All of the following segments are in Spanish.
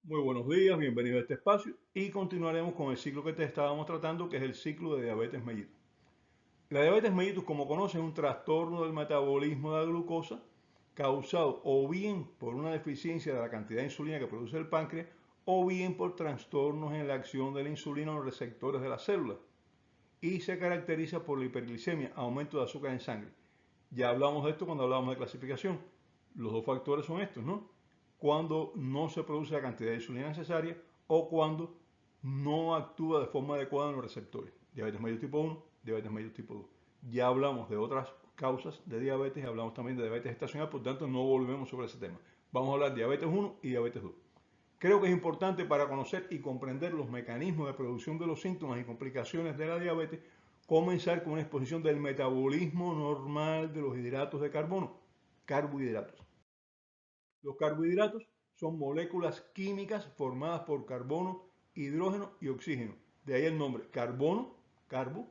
Muy buenos días, bienvenido a este espacio y continuaremos con el ciclo que te estábamos tratando, que es el ciclo de diabetes mellitus. La diabetes mellitus, como conoces, es un trastorno del metabolismo de la glucosa causado o bien por una deficiencia de la cantidad de insulina que produce el páncreas o bien por trastornos en la acción de la insulina en los receptores de las células y se caracteriza por la hiperglicemia, aumento de azúcar en sangre. Ya hablamos de esto cuando hablamos de clasificación. Los dos factores son estos, ¿no? Cuando no se produce la cantidad de insulina necesaria o cuando no actúa de forma adecuada en los receptores. Diabetes mellitus tipo 1, diabetes mellitus tipo 2. Ya hablamos de otras causas de diabetes, hablamos también de diabetes gestacional, por tanto no volvemos sobre ese tema. Vamos a hablar de diabetes 1 y diabetes 2. Creo que es importante para conocer y comprender los mecanismos de producción de los síntomas y complicaciones de la diabetes, comenzar con una exposición del metabolismo normal de los hidratos de carbono, carbohidratos. Los carbohidratos son moléculas químicas formadas por carbono, hidrógeno y oxígeno. De ahí el nombre, carbono, carbo,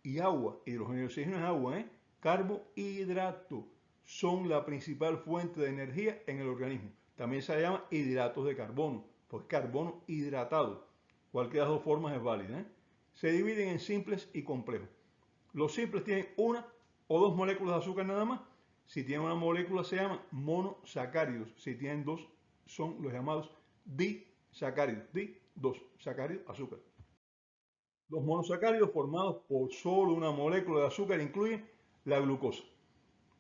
y agua. Hidrógeno y oxígeno es agua, ¿eh? Carbohidrato son la principal fuente de energía en el organismo. También se llama hidratos de carbono, porque carbono hidratado. Cualquiera de las dos formas es válida, ¿eh? Se dividen en simples y complejos. Los simples tienen una o dos moléculas de azúcar nada más. Si tienen una molécula se llaman monosacáridos. Si tienen dos son los llamados disacáridos. Dos, sacáridos, azúcar. Los monosacáridos formados por solo una molécula de azúcar incluyen la glucosa.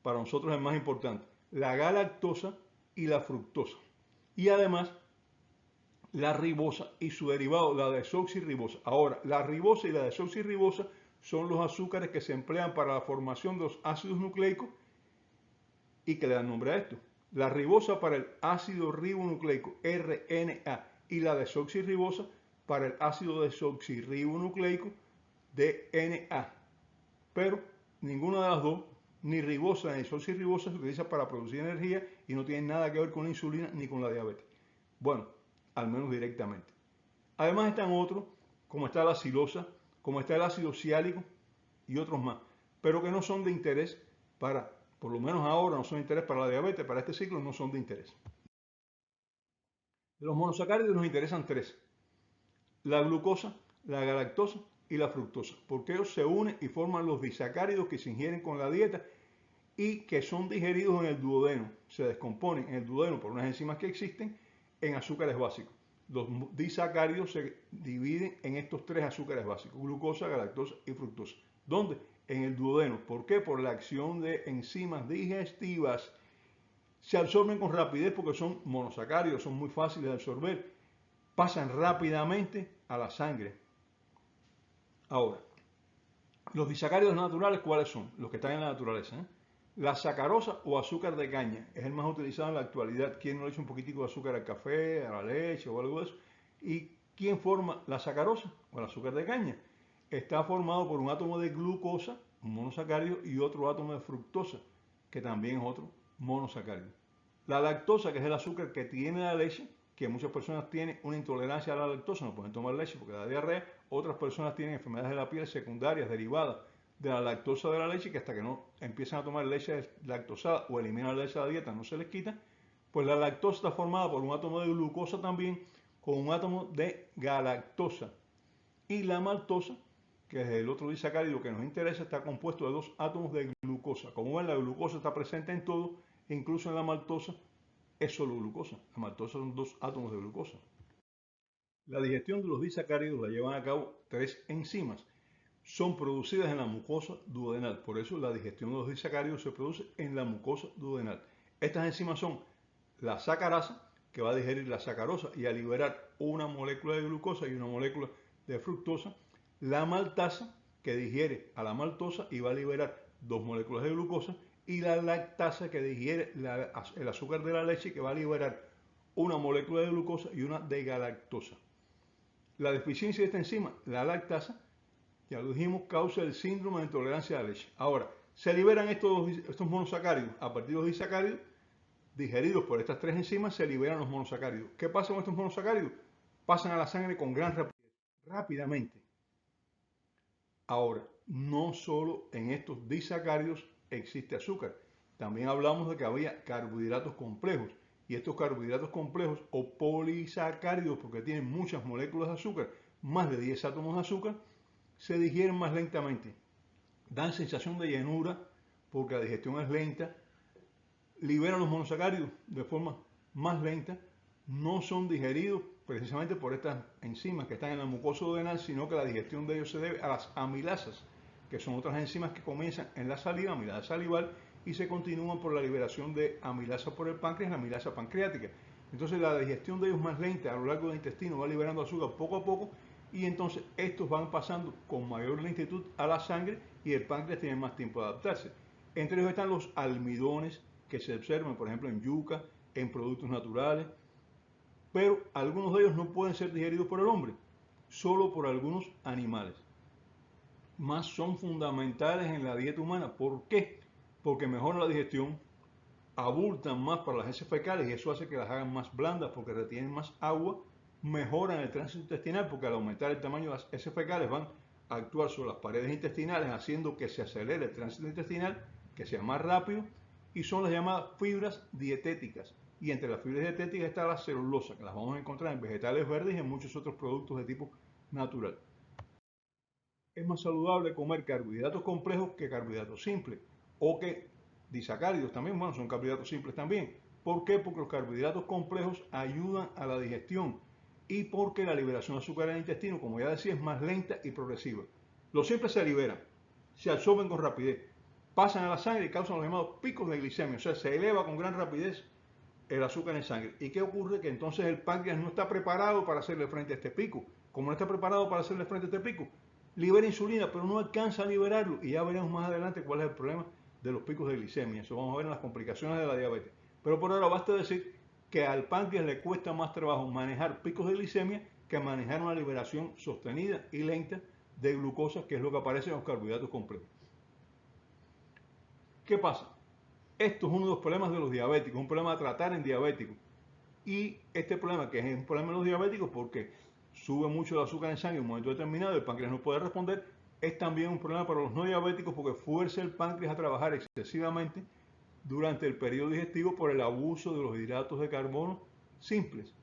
Para nosotros es más importante. La galactosa y la fructosa. Y además la ribosa y su derivado, la desoxirribosa. Ahora, la ribosa y la desoxirribosa son los azúcares que se emplean para la formación de los ácidos nucleicos y que le dan nombre a esto. La ribosa para el ácido ribonucleico RNA y la desoxirribosa para el ácido desoxirribonucleico DNA. Pero ninguna de las dos, ni ribosa ni desoxirribosa, se utiliza para producir energía y no tienen nada que ver con la insulina ni con la diabetes. Bueno, al menos directamente. Además están otros, como está la silosa, como está el ácido ciálico y otros más, pero que no son de interés para, por lo menos ahora no son de interés para la diabetes, para este ciclo no son de interés. De los monosacáridos nos interesan tres: la glucosa, la galactosa y la fructosa, porque ellos se unen y forman los disacáridos que se ingieren con la dieta y que son digeridos en el duodeno, se descomponen en el duodeno por unas enzimas que existen en azúcares básicos. Los disacáridos se dividen en estos tres azúcares básicos: glucosa, galactosa y fructosa. ¿Dónde? En el duodeno. ¿Por qué? Por la acción de enzimas digestivas. Se absorben con rapidez porque son monosacáridos, son muy fáciles de absorber. Pasan rápidamente a la sangre. Ahora, los disacáridos naturales, ¿cuáles son? Los que están en la naturaleza, ¿eh? La sacarosa o azúcar de caña es el más utilizado en la actualidad. ¿Quién no le echa un poquitico de azúcar al café, a la leche o algo de eso? ¿Y quién forma la sacarosa o el azúcar de caña? Está formado por un átomo de glucosa, un monosacárido, y otro átomo de fructosa, que también es otro monosacárido. La lactosa, que es el azúcar que tiene la leche, que muchas personas tienen una intolerancia a la lactosa, no pueden tomar leche porque da diarrea. Otras personas tienen enfermedades de la piel secundarias derivadas de la lactosa de la leche, que hasta que no empiezan a tomar leche lactosada o eliminan la leche de la dieta no se les quita. Pues la lactosa está formada por un átomo de glucosa también con un átomo de galactosa. Y la maltosa, que es el otro disacárido que nos interesa, está compuesto de dos átomos de glucosa. Como ven, la glucosa está presente en todo, incluso en la maltosa es solo glucosa. La maltosa son dos átomos de glucosa. La digestión de los disacáridos la llevan a cabo tres enzimas. Son producidas en la mucosa duodenal. Por eso la digestión de los disacáridos se produce en la mucosa duodenal. Estas enzimas son la sacarasa, que va a digerir la sacarosa y a liberar una molécula de glucosa y una molécula de fructosa. La maltasa, que digiere a la maltosa y va a liberar dos moléculas de glucosa. Y la lactasa, que digiere el azúcar de la leche, que va a liberar una molécula de glucosa y una de galactosa. La deficiencia de esta enzima, la lactasa, ya lo dijimos, causa el síndrome de intolerancia a la leche. Ahora, se liberan estos monosacáridos. A partir de los disacáridos digeridos por estas tres enzimas, se liberan los monosacáridos. ¿Qué pasa con estos monosacáridos? Pasan a la sangre con gran rapidez, rápidamente. Ahora, no solo en estos disacáridos existe azúcar. También hablamos de que había carbohidratos complejos. Y estos carbohidratos complejos o polisacáridos, porque tienen muchas moléculas de azúcar, más de 10 átomos de azúcar, se digieren más lentamente. Dan sensación de llenura porque la digestión es lenta, liberan los monosacáridos de forma más lenta, no son digeridos precisamente por estas enzimas que están en la mucosa duodenal, sino que la digestión de ellos se debe a las amilasas, que son otras enzimas que comienzan en la saliva, amilasa salival, y se continúan por la liberación de amilasa por el páncreas, la amilasa pancreática. Entonces la digestión de ellos más lenta a lo largo del intestino va liberando azúcar poco a poco y entonces estos van pasando con mayor lentitud a la sangre y el páncreas tiene más tiempo de adaptarse. Entre ellos están los almidones que se observan, por ejemplo, en yuca, en productos naturales, pero algunos de ellos no pueden ser digeridos por el hombre, solo por algunos animales. Más son fundamentales en la dieta humana. ¿Por qué? Porque mejoran la digestión, abultan más para las heces fecales y eso hace que las hagan más blandas porque retienen más agua, mejoran el tránsito intestinal porque al aumentar el tamaño de las heces fecales van a actuar sobre las paredes intestinales haciendo que se acelere el tránsito intestinal, que sea más rápido, y son las llamadas fibras dietéticas. Y entre las fibras dietéticas está la celulosa, que las vamos a encontrar en vegetales verdes y en muchos otros productos de tipo natural. Es más saludable comer carbohidratos complejos que carbohidratos simples o que disacáridos también, bueno, son carbohidratos simples también. ¿Por qué? Porque los carbohidratos complejos ayudan a la digestión y porque la liberación de azúcar en el intestino, como ya decía, es más lenta y progresiva. Los simples se liberan, se absorben con rapidez, pasan a la sangre y causan los llamados picos de glicemia, o sea, se eleva con gran rapidez el azúcar en sangre. ¿Y qué ocurre? Que entonces el páncreas no está preparado para hacerle frente a este pico. Como no está preparado para hacerle frente a este pico, libera insulina, pero no alcanza a liberarlo. Y ya veremos más adelante cuál es el problema de los picos de glicemia. Eso vamos a ver en las complicaciones de la diabetes. Pero por ahora basta decir que al páncreas le cuesta más trabajo manejar picos de glicemia que manejar una liberación sostenida y lenta de glucosa, que es lo que aparece en los carbohidratos complejos. ¿Qué pasa? Esto es uno de los problemas de los diabéticos, un problema a tratar en diabéticos. Y este problema, que es un problema de los diabéticos porque sube mucho el azúcar en sangre en un momento determinado y el páncreas no puede responder, es también un problema para los no diabéticos porque fuerza el páncreas a trabajar excesivamente durante el periodo digestivo por el abuso de los hidratos de carbono simples.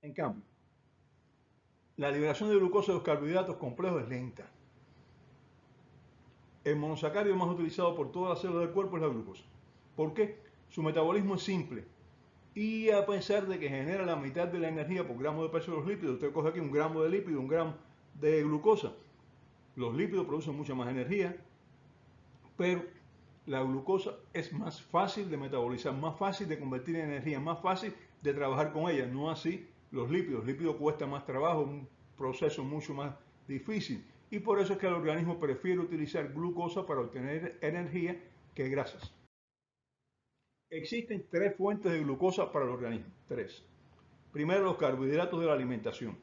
En cambio, la liberación de glucosa de los carbohidratos complejos es lenta. El monosacárido más utilizado por todas las células del cuerpo es la glucosa. ¿Por qué? Su metabolismo es simple. Y a pesar de que genera la mitad de la energía por gramo de peso de los lípidos, usted coge aquí un gramo de lípido, un gramo de glucosa. Los lípidos producen mucha más energía, pero la glucosa es más fácil de metabolizar, más fácil de convertir en energía, más fácil de trabajar con ella. No así los lípidos. Los lípidos cuesta más trabajo, un proceso mucho más difícil. Y por eso es que el organismo prefiere utilizar glucosa para obtener energía que grasas. Existen tres fuentes de glucosa para el organismo. Tres. Primero, los carbohidratos de la alimentación.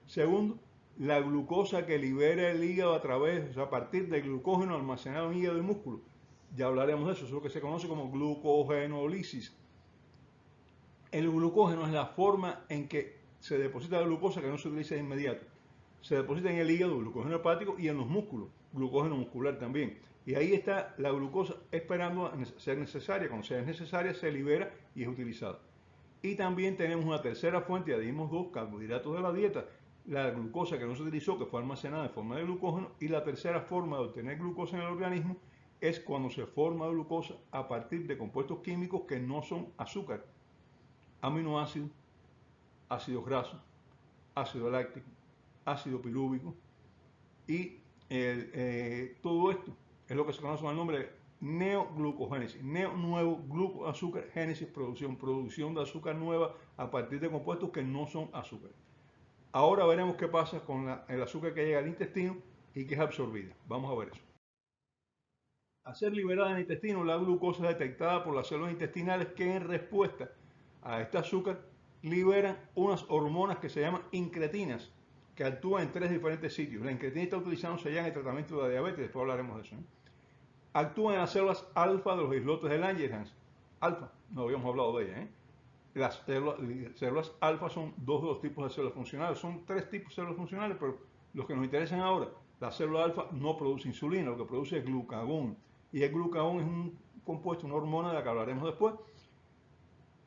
Segundo, la glucosa que libera el hígado a partir del glucógeno almacenado en hígado y músculo. Ya hablaremos de eso, es lo que se conoce como glucogenólisis. El glucógeno es la forma en que se deposita la glucosa que no se utiliza de inmediato. Se deposita en el hígado, glucógeno hepático, y en los músculos, glucógeno muscular también. Y ahí está la glucosa esperando a ser necesaria. Cuando sea necesaria se libera y es utilizada. Y también tenemos una tercera fuente, ya dijimos dos, carbohidratos de la dieta, la glucosa que no se utilizó, que fue almacenada en forma de glucógeno, y la tercera forma de obtener glucosa en el organismo es cuando se forma glucosa a partir de compuestos químicos que no son azúcar, aminoácidos, ácidos grasos, ácido láctico, ácido pirúvico, y todo esto es lo que se conoce con el nombre de neoglucogénesis. Neo, nuevo, gluco, azúcar, génesis, producción de azúcar nueva a partir de compuestos que no son azúcar. Ahora veremos qué pasa con el azúcar que llega al intestino y que es absorbida. Vamos a ver eso. Al ser liberada en el intestino, la glucosa es detectada por las células intestinales que en respuesta a este azúcar liberan unas hormonas que se llaman incretinas, que actúan en tres diferentes sitios. La incretina está utilizándose ya en el tratamiento de la diabetes, después hablaremos de eso. Actúan en las células alfa de los islotes de Langerhans. Alfa, no habíamos hablado de ella. Las células alfa son dos de los tipos de células funcionales. Son tres tipos de células funcionales, pero los que nos interesan ahora, la célula alfa no produce insulina, lo que produce es glucagón. Y el glucagón es un compuesto, una hormona de la que hablaremos después,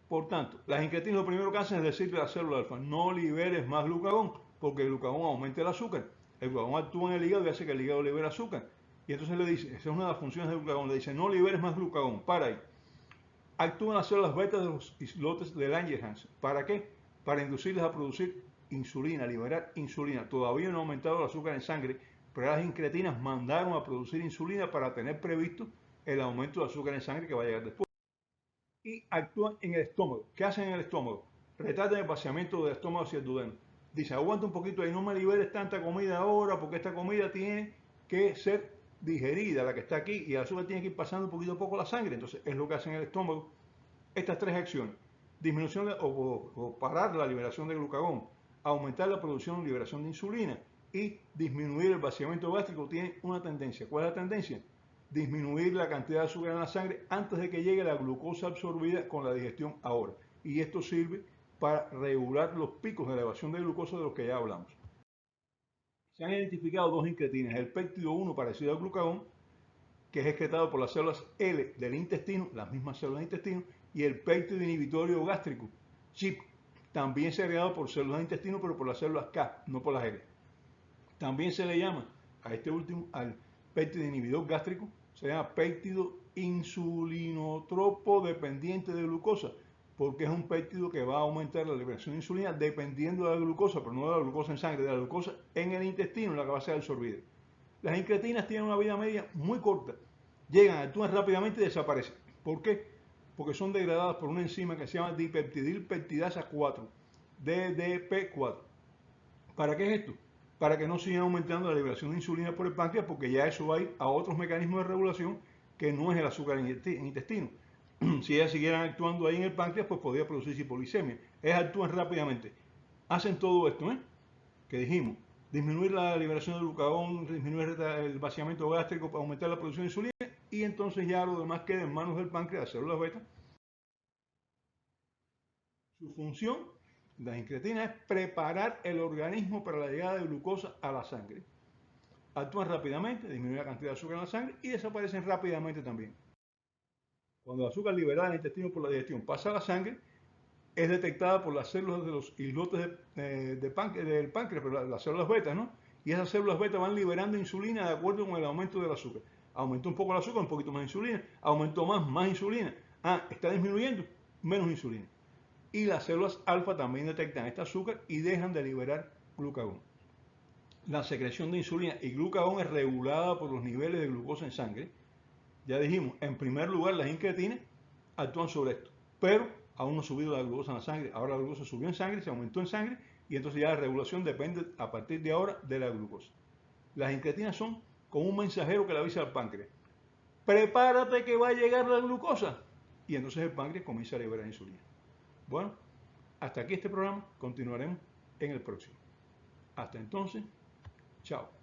Por tanto, las incretinas lo primero que hacen es decirle a la célula alfa, no liberes más glucagón, porque el glucagón aumenta el azúcar. El glucagón actúa en el hígado y hace que el hígado libere azúcar. Y entonces le dice, esa es una de las funciones del glucagón, le dice, no liberes más glucagón, para ahí. Actúan las células beta de los islotes de Langerhans. ¿Para qué? Para inducirles a producir insulina, liberar insulina. Todavía no ha aumentado el azúcar en sangre, pero las incretinas mandaron a producir insulina para tener previsto el aumento de azúcar en sangre que va a llegar después. Y actúan en el estómago. ¿Qué hacen en el estómago? Retratan el vaciamiento del estómago hacia el duodeno. Dice, aguanta un poquito ahí, no me liberes tanta comida ahora, porque esta comida tiene que ser digerida, la que está aquí, y el azúcar tiene que ir pasando poquito a poco la sangre. Entonces, es lo que hacen en el estómago. Estas tres acciones, disminución o parar la liberación de glucagón, aumentar la producción y liberación de insulina y disminuir el vaciamiento gástrico, tienen una tendencia. ¿Cuál es la tendencia? Disminuir la cantidad de azúcar en la sangre antes de que llegue la glucosa absorbida con la digestión ahora. Y esto sirve para regular los picos de elevación de glucosa de los que ya hablamos. Se han identificado dos incretinas, el péptido 1 parecido al glucagón, que es excretado por las células L del intestino, las mismas células del intestino, y el péptido inhibitorio gástrico, CHIP, también segregado por células del intestino, pero por las células K, no por las L. También se le llama a este último, al péptido inhibidor gástrico, se llama péptido insulinotropo dependiente de glucosa, porque es un péptido que va a aumentar la liberación de insulina dependiendo de la glucosa, pero no de la glucosa en sangre, de la glucosa en el intestino, la que va a ser absorbida. Las incretinas tienen una vida media muy corta, llegan, actúan rápidamente y desaparecen. ¿Por qué? Porque son degradadas por una enzima que se llama dipeptidilpeptidasa 4, DDP4. ¿Para qué es esto? Para que no siga aumentando la liberación de insulina por el páncreas, porque ya eso va a ir a otros mecanismos de regulación que no es el azúcar en el intestino. Si ellas siguieran actuando ahí en el páncreas, pues podría producirse hipoglicemia. Ellas actúan rápidamente. Hacen todo esto, que dijimos, disminuir la liberación de glucagón, disminuir el vaciamiento gástrico para aumentar la producción de insulina, y entonces ya lo demás queda en manos del páncreas, de células beta. Su función, las incretinas, es preparar el organismo para la llegada de glucosa a la sangre. Actúan rápidamente, disminuyen la cantidad de azúcar en la sangre y desaparecen rápidamente también. Cuando el azúcar liberada en el intestino por la digestión pasa a la sangre, es detectada por las células de los islotes del páncreas, pero las células beta, ¿no? Y esas células beta van liberando insulina de acuerdo con el aumento del azúcar. Aumentó un poco el azúcar, un poquito más insulina. Aumentó más insulina. Está disminuyendo, menos insulina. Y las células alfa también detectan este azúcar y dejan de liberar glucagón. La secreción de insulina y glucagón es regulada por los niveles de glucosa en sangre. Ya dijimos, en primer lugar, las incretinas actúan sobre esto, pero aún no ha subido la glucosa en la sangre. Ahora la glucosa subió en sangre, se aumentó en sangre y entonces ya la regulación depende a partir de ahora de la glucosa. Las incretinas son como un mensajero que le avisa al páncreas: prepárate que va a llegar la glucosa. Y entonces el páncreas comienza a liberar insulina. Bueno, hasta aquí este programa, continuaremos en el próximo. Hasta entonces, chao.